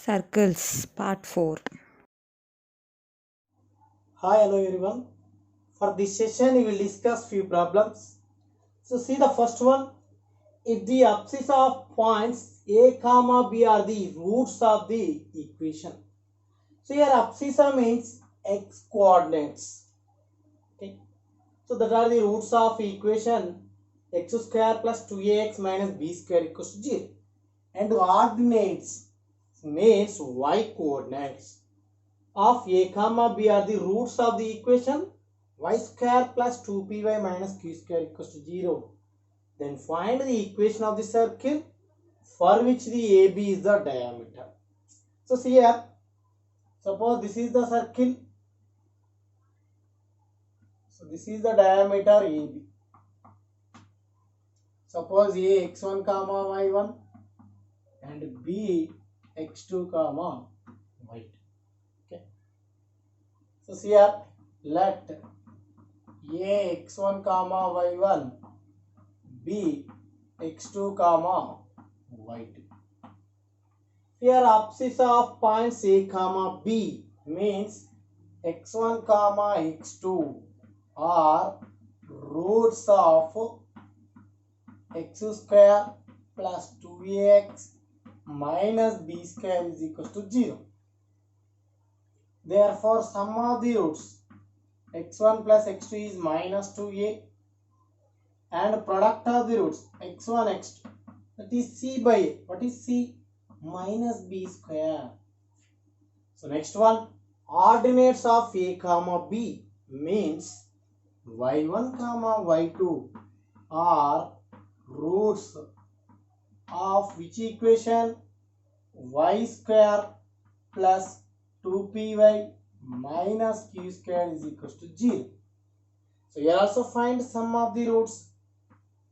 Circles, Part 4. Hi, hello everyone. For this session, we will discuss few problems. So, see the first one. If the abscissa of points A, comma B are the roots of the equation. So, here abscissa means x coordinates. Okay. So, that are the roots of equation x square plus 2ax minus b square equals to 0. And coordinates means y coordinates of a comma b are the roots of the equation y square plus 2py minus q square equals to 0. Then find the equation of the circle for which the AB is the diameter. So see here, suppose this is the circle. So this is the diameter AB. Suppose A x1 comma y1 and B x2 comma y2. Okay. So see here, let A x1 comma y1 B x2 comma y2. Here abscissa of points A comma B means x1 comma x2 are roots of x square plus 2ax minus b square is equals to 0. Therefore, sum of the roots x1 plus x2 is minus 2a and product of the roots x1 x2, that is c by a. What is c? Minus b square. So next one, ordinates of a comma b means y1 comma y2 are roots of which equation? Y square plus 2py minus q square is equals to 0. So here also find sum of the roots.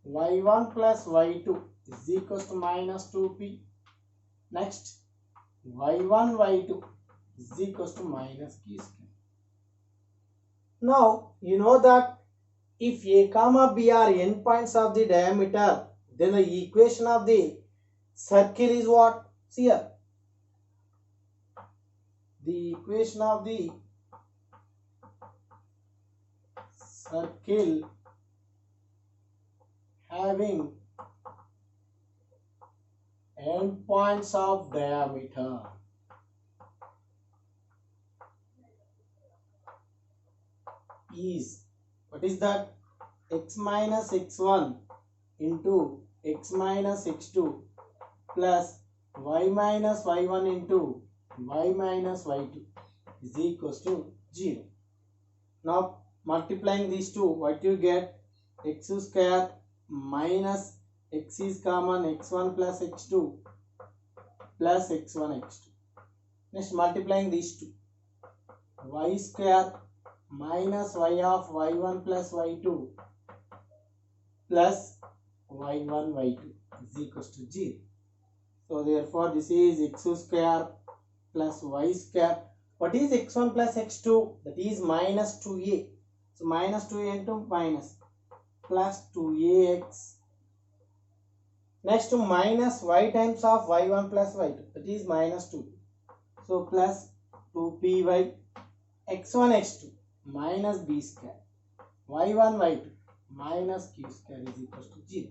Y1 plus y2 is equals to minus 2p. Next, y1 y2 is equals to minus q square. Now you know that if a comma b are endpoints of the diameter, then the equation of the circle is what? See here. The equation of the circle having endpoints of diameter is, what is that? X minus x1 into x minus x2 plus y minus y1 into y minus y2 is equals to 0. Now multiplying these two, what you get? X square minus x is common, x1 plus x2 plus x1 x2. Next multiplying these two, y square minus y of y1 plus y2 plus y1 y2 is equals to 0. So therefore this is x square plus y square. What is x1 plus x2? That is minus 2a. So minus 2a into minus plus 2ax. Next to minus y times of y1 plus y2, that is minus 2. So plus 2py x1 x2 minus b square y1 y2 minus q square is equals to 0.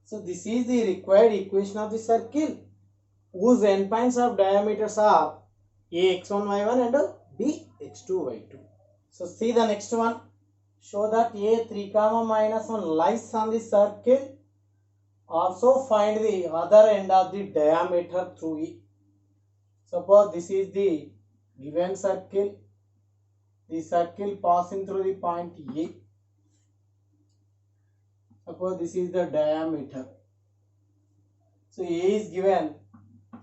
So this is the required equation of the circle whose endpoints of diameters are a x1 y1 and b x2 y2. So see the next one. Show that a 3 comma minus 1 lies on the circle. Also find the other end of the diameter through it. Suppose this is the given circle. The circle passing through the point A. Suppose this is the diameter. So A is given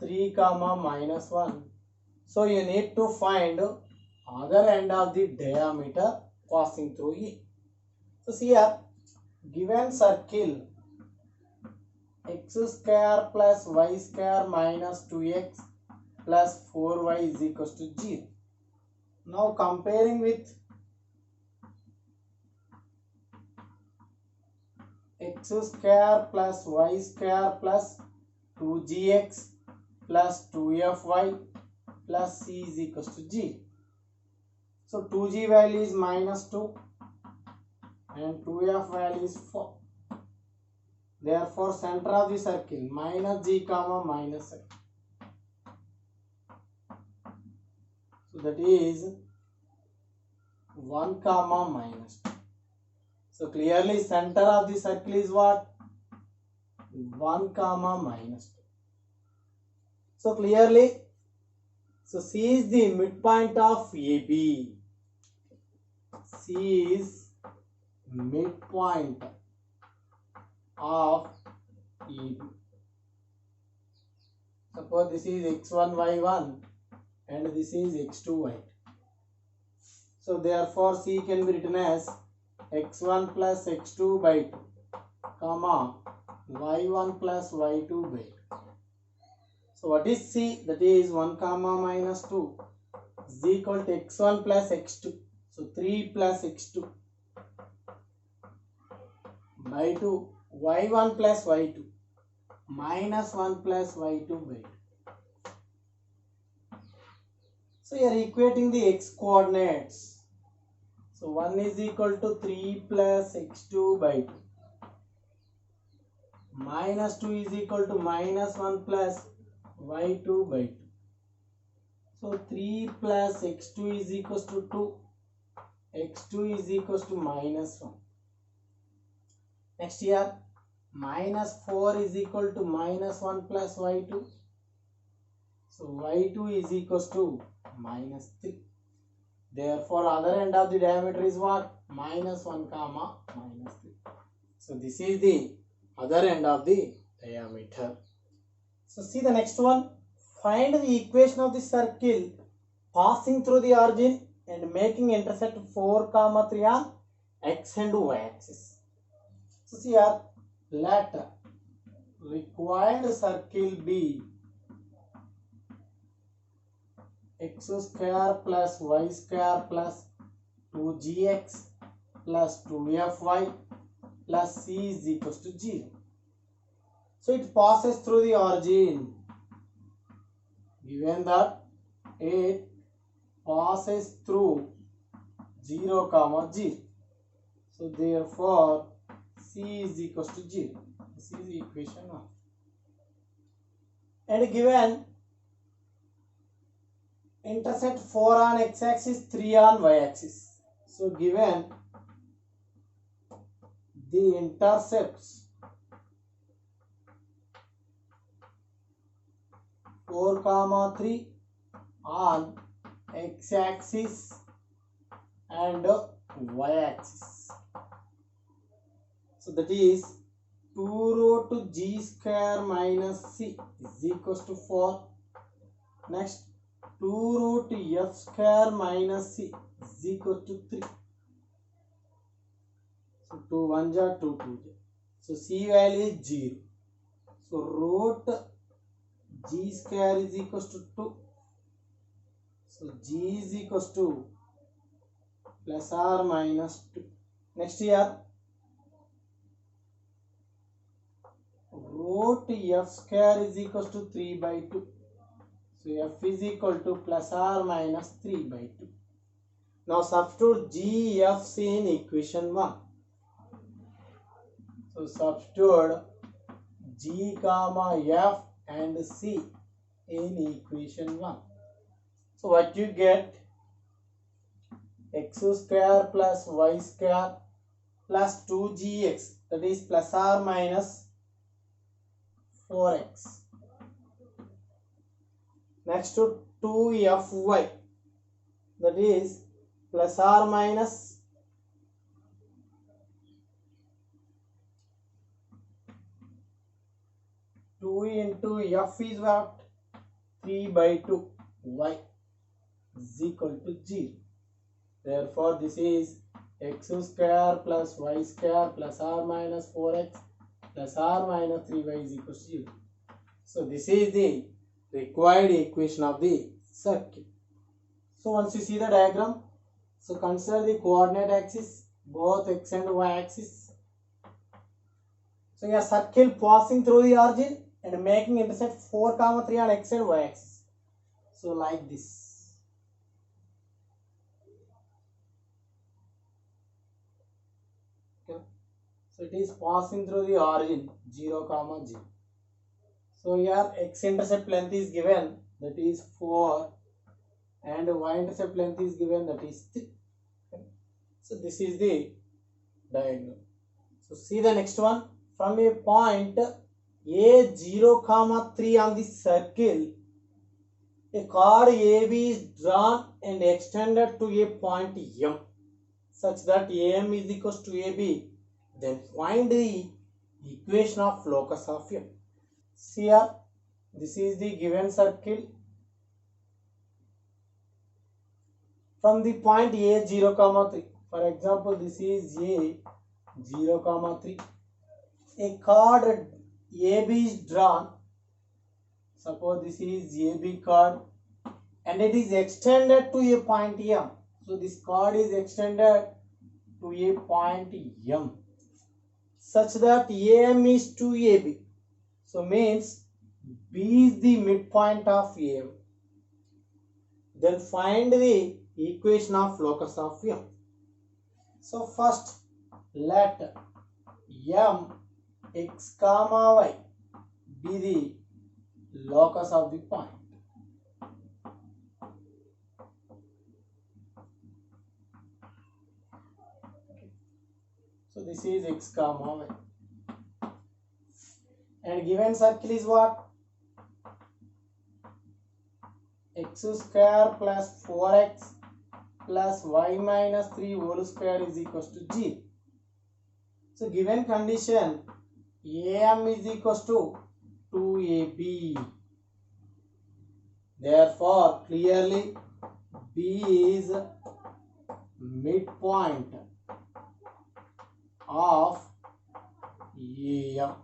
3 comma minus 1. So you need to find other end of the diameter passing through E. So see here, given circle x square plus y square minus 2x plus 4y is equals to 0. Now comparing with x square plus y square plus 2gx plus 2fy plus c is equals to g. So 2g value is minus 2 and 2f value is 4. Therefore center of the circle minus g comma minus x. So that is 1 comma minus 2. So clearly center of the circle is what? 1 comma minus 2. So clearly, so C is the midpoint of AB. C is midpoint of AB. Suppose this is x1, y1 and this is x2, y2. So therefore C can be written as x1 plus x2 by 2, comma y1 plus y2 by 2. So what is C? That is 1 comma minus 2 is equal to x1 plus x2. So 3 plus x2 by 2, y1 plus y2 minus 1 plus y2 by 2. So you are equating the x coordinates. So 1 is equal to 3 plus x2 by 2. Minus 2 is equal to minus 1 plus y2 by 2. So 3 plus x2 is equals to 2. x2 is equals to minus 1. Next here, minus 4 is equal to minus 1 plus y2. So y2 is equals to minus 3. Therefore, other end of the diameter is what? Minus 1 comma minus 3. So this is the other end of the diameter. So see the next one. Find the equation of the circle passing through the origin and making intersect 4 comma 3 on x and y axis. So see here, let required circle be x square plus y square plus 2gx plus 2fy plus c is equals to 0. So it passes through the origin. Given that it passes through 0 comma 0. So therefore c is equals to 0. This is the equation 1. And given intersect 4 on x-axis, 3 on y-axis. So given the intercepts 4 comma 3 on x-axis and y-axis. So that is 2 root g square minus c is equals to 4. Next 2 root f square minus c is equal to 3. So 2 1 ja 2 2 ja. So c value is 0. So root g square is equals to 2. So g is equals to plus or minus 2. Next here, root f square is equals to 3 by 2. So f is equal to plus or minus 3 by 2. Now substitute g, f, c in equation 1. So substitute g comma f and c in equation 1. So what you get? X square plus y square plus 2gx, that is plus or minus 4x. Next to 2fy, that is plus or minus 2 into f is what? 3 by 2 y is equal to 0. Therefore this is x square plus y square plus or minus 4x plus or minus 3y is equal to 0. So this is the required equation of the circle. So once you see the diagram, so consider the coordinate axis, both x and y axis. So a circle passing through the origin and making intercept 4 comma 3 on x and y axis. So like this. Okay. So it is passing through the origin 0 comma 0. So here x intercept length is given, that is 4, and y intercept length is given, that is 3. Okay. So this is the diagram. So see the next one. From a point a 0 comma 3 on the circle, a chord AB is drawn and extended to a point M such that AM is equals to AB. Then find the equation of locus of M. See here, this is the given circle. From the point A 0 comma 3, for example, this is A 0 comma 3. A chord AB is drawn. Suppose this is AB chord and it is extended to a point M. So this chord is extended to a point M such that AM is to AB. So means B is the midpoint of AM. Then find the equation of locus of M. So first let M x comma y be the locus of the point. So this is x comma y. And given circle is what? X square plus 4x plus y minus 3 whole square is equals to 0. So given condition AM is equals to 2AB. Therefore clearly B is midpoint of AM.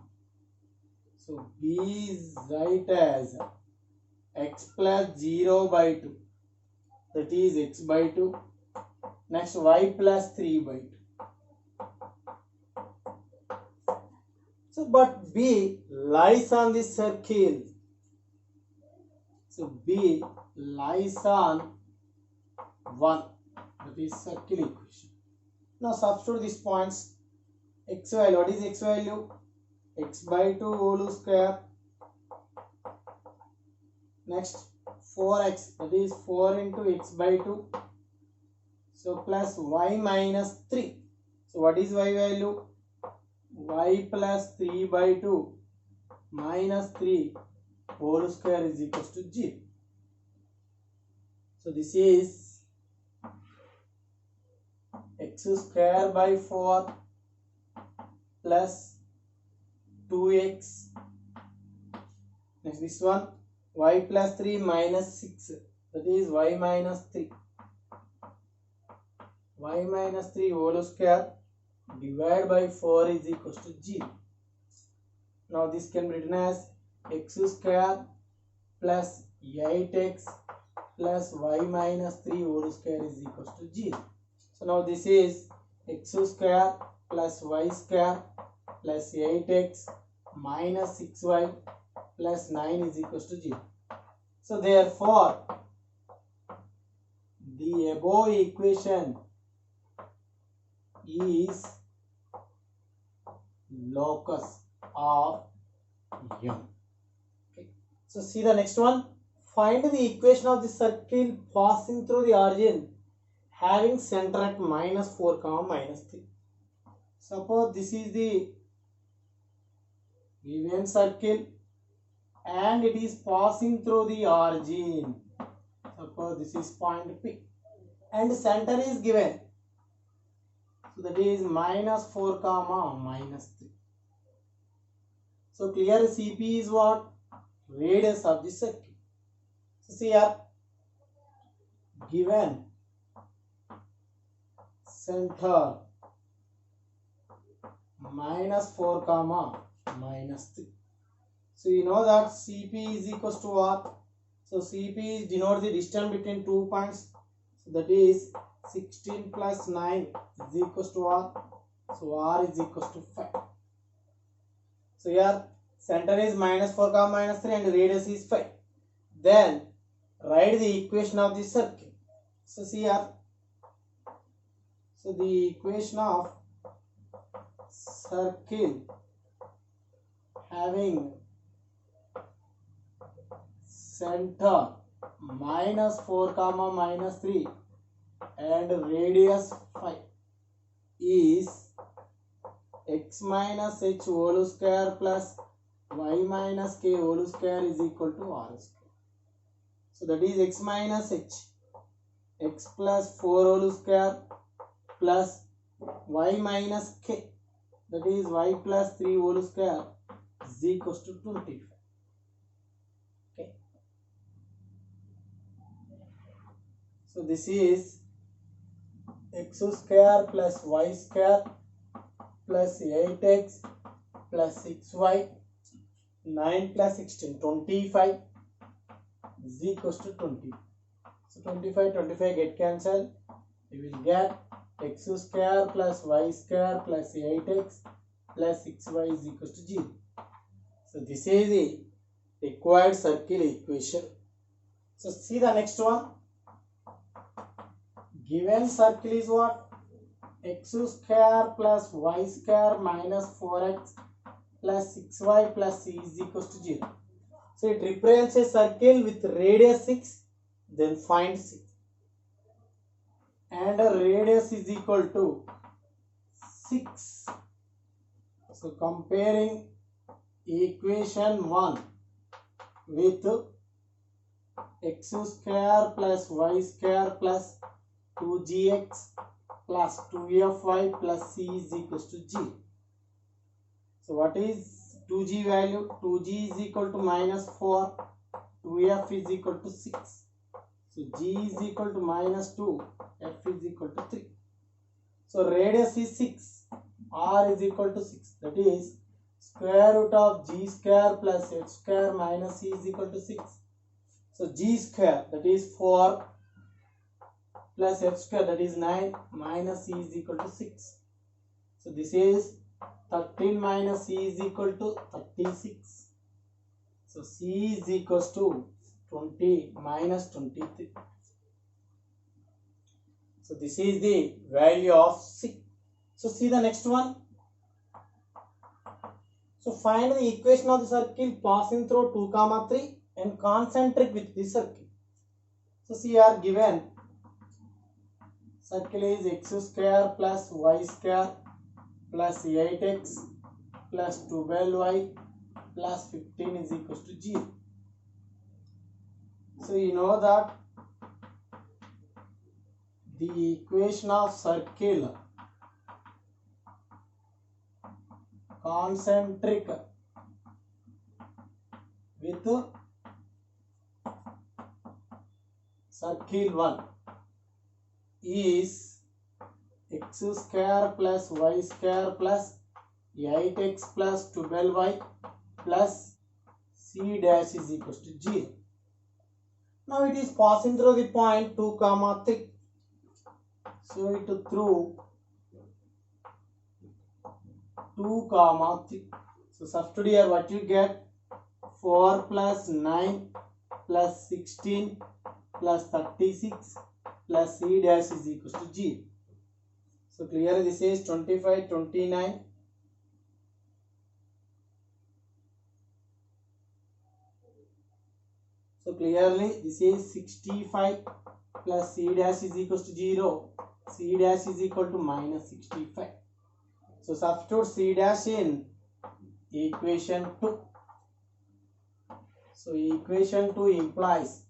So B is right as x plus 0 by 2, that is x by 2. Next y plus 3 by 2. So but B lies on this circle. So B lies on 1, that is circle equation. Now substitute these points. X value, what is x value? X by 2 whole square. Next 4x, that is 4 into x by 2. So plus y minus 3. So what is y value? Y plus 3 by 2 minus 3 whole square is equals to 0. So this is x square by 4 plus 2x. Next this one, y plus 3 minus 6, that is y minus 3. Y minus 3 whole square divided by 4 is equals to 0. Now this can be written as x square plus 8x plus y minus 3 whole square is equals to 0. So now this is x square plus y square plus 8x minus 6y plus 9 is equals to 0. So therefore the above equation is locus of M. Okay. So see the next one. Find the equation of the circle passing through the origin having center at minus 4 comma minus 3. Suppose this is the given circle and it is passing through the origin. Suppose this is point P and center is given. So that is minus 4 comma minus 3. So clear CP is what? Radius of the circle. So see here, given center minus 4 comma minus 3. So you know that CP is equals to what? So CP is denote the distance between 2 points. So that is 16 plus 9 is equals to R. So R is equals to 5. So here Center is minus 4 comma minus 3 and radius is 5. Then write the equation of the circle. So see here. So the equation of circle having center minus 4 comma minus 3 and radius 5 is x minus h whole square plus y minus k whole square is equal to r square. So that is x minus h, x plus 4 whole square plus y minus k, that is y plus 3 whole square is equals to 25. Okay. So this is x square plus y square plus 8x plus 6y, 9 plus 16, 25 is equals to 20. So 25 get cancelled. You will get x square plus y square plus 8x plus 6y is equals to 0. So this is the required circle equation. So see the next one. Given circle is what? X square plus y square minus 4x plus 6y plus c is equals to 0. So it represents a circle with radius 6, then find c. And a radius is equal to 6. So comparing equation 1 with x square plus y square plus 2gx plus 2fy plus c is equals to 0. So what is 2g value? 2g is equal to minus 4, 2f is equal to 6. So g is equal to minus 2, f is equal to 3. So radius is 6, r is equal to 6. That is square root of g square plus h square minus c is equal to 6. So g square, that is 4 plus f square, that is 9 minus c is equal to 6. So this is 13 minus c is equal to 36. So c is equals to 20 minus 23. So this is the value of c. So see the next one. So find the equation of the circle passing through 2 comma 3 and concentric with the circle. So see here given circle is x square plus y square plus 8x plus 12y plus 15 is equals to 0. So you know that the equation of circle concentric with circle 1 is x square plus y square plus 8x plus 12y plus c dash is equals to 0. Now it is passing through the point 2 comma 3. So it through 2 comma 3. So substitute here what you get? 4 plus 9 plus 16 plus 36 plus c dash is equals to 0. So clearly this is 25, 29. So clearly this is 65 plus c dash is equals to 0. C dash is equal to minus 65. So substitute c dash in equation 2. So equation 2 implies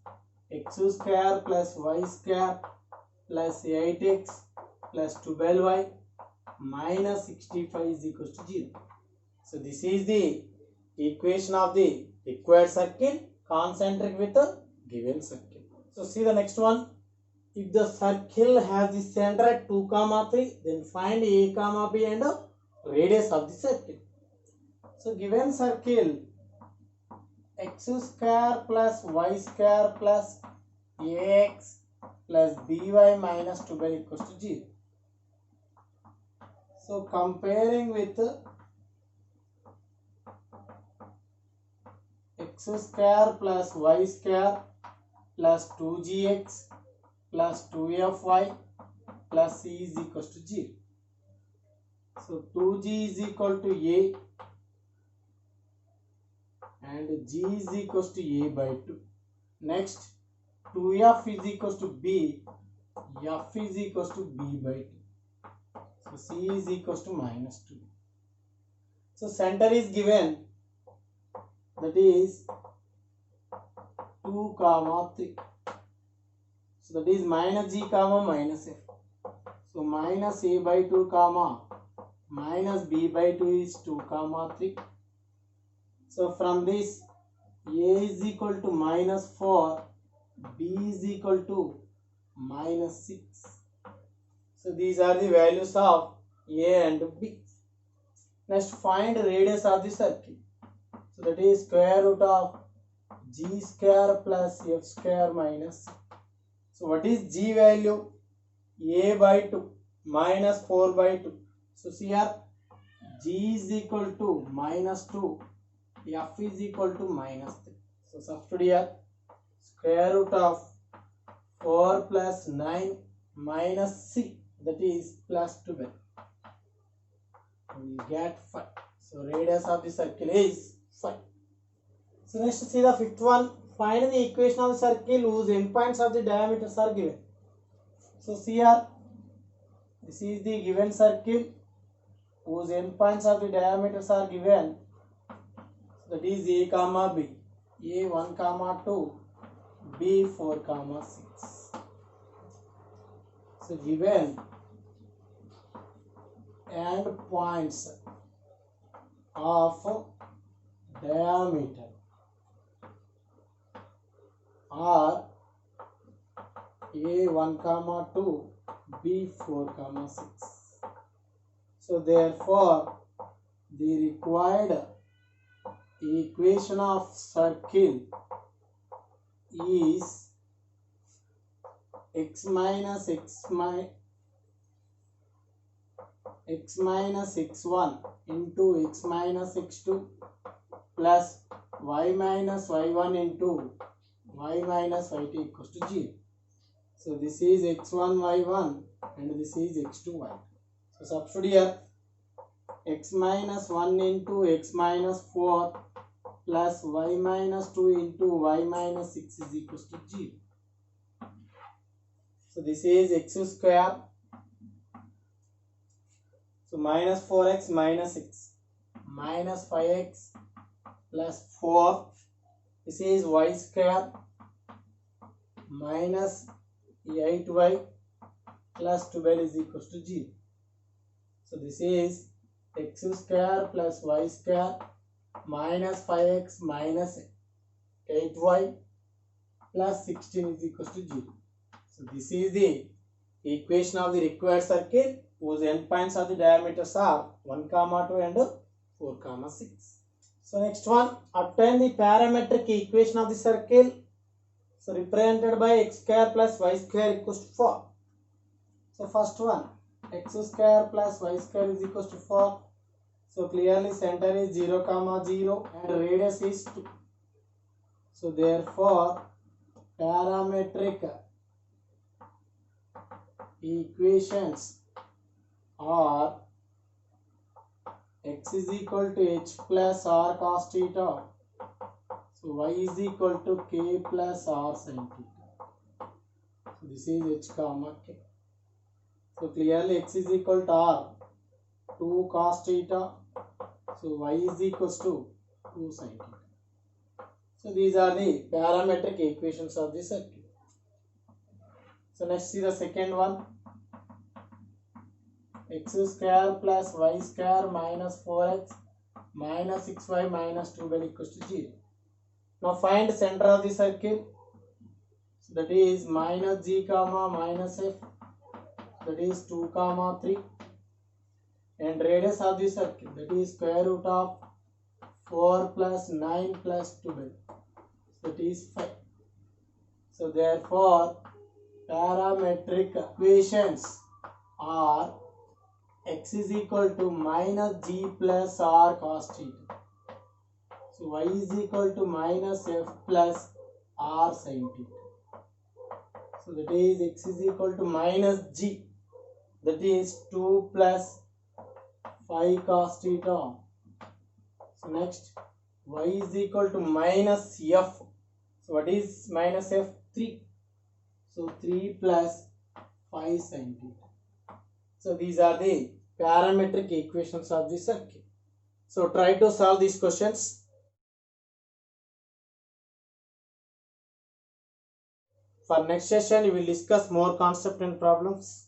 x square plus y square plus 8x plus 12y minus 65 is equals to 0. So this is the equation of the required circle concentric with a given circle. So see the next one. If the circle has the center at 2 comma 3, then find a comma b and a radius of the circle. So given circle x square plus y square plus ax plus by minus 12 equals to 0. So comparing with x square plus y square plus 2gx plus 2fy plus c is equals to 0. So 2g is equal to a and g is equals to a by 2. Next 2f is equals to b, f is equals to b by 2. So c is equals to minus 2. So center is given, that is 2 comma 3. So that is minus g comma minus f. So minus a by 2 comma minus b by 2 is 2 comma 3. So from this a is equal to minus 4, b is equal to minus 6. So these are the values of a and b. Next find radius of the circle. So that is square root of g square plus f square minus. So what is g value? A by 2 minus 4 by 2. So see here g is equal to minus 2, f is equal to minus 3. So substitute here square root of 4 plus 9 minus c, that is plus 12. We get 5. So radius of the circle is 5. So next see the fifth one. Find the equation of the circle whose endpoints of the diameters are given. So see here, this is the given circle whose endpoints of the diameters are given. So that is a comma b, a 1 comma 2, b 4 comma 6. So given end points of diameter are a 1 comma 2, b 4 comma 6. So therefore the required equation of circle is x minus x1 into x minus x2 plus y minus y1 into y minus y2 equals to 0. So this is x1 y1 and this is x2 y2. So substitute here x minus 1 into x minus 4 plus y minus 2 into y minus 6 is equals to 0. So this is x square. So minus 4x minus 6 minus 5x plus 4. This is y square minus 8y plus 12 is equals to 0. So this is x square plus y square minus 5x minus 8y plus 16 is equals to 0. So this is the equation of the required circle whose endpoints of the diameters are 1 comma 2 and 4 comma 6. So next one, obtain the parametric equation of the circle. So represented by x square plus y square equals to 4. So first one, x square plus y square is equals to 4. So clearly center is 0 comma 0 and radius is 2. So therefore parametric equations are x is equal to h plus r cos theta. So y is equal to k plus r sin theta. So this is h comma k. So clearly x is equal to r 2 cos theta. So y is equals to 2 sin theta. So these are the parametric equations of the circle. So next see the second one. X square plus y square minus 4x minus 6y minus 2 equals to 0. Now find center of the circle. So that is minus g comma minus f. That is 2 comma 3. And radius of the circle, that is square root of 4 plus 9 plus 12. That is 5. So therefore parametric equations are x is equal to minus g plus r cos theta. So So y is equal to minus f plus r sin theta. So that is x is equal to minus g. That is 2 plus 5 cos theta. So next y is equal to minus f. So what is minus f? 3. So 3 plus 5 sin theta. So these are the parametric equations of the circuit. So try to solve these questions. For next session, we will discuss more concept and problems.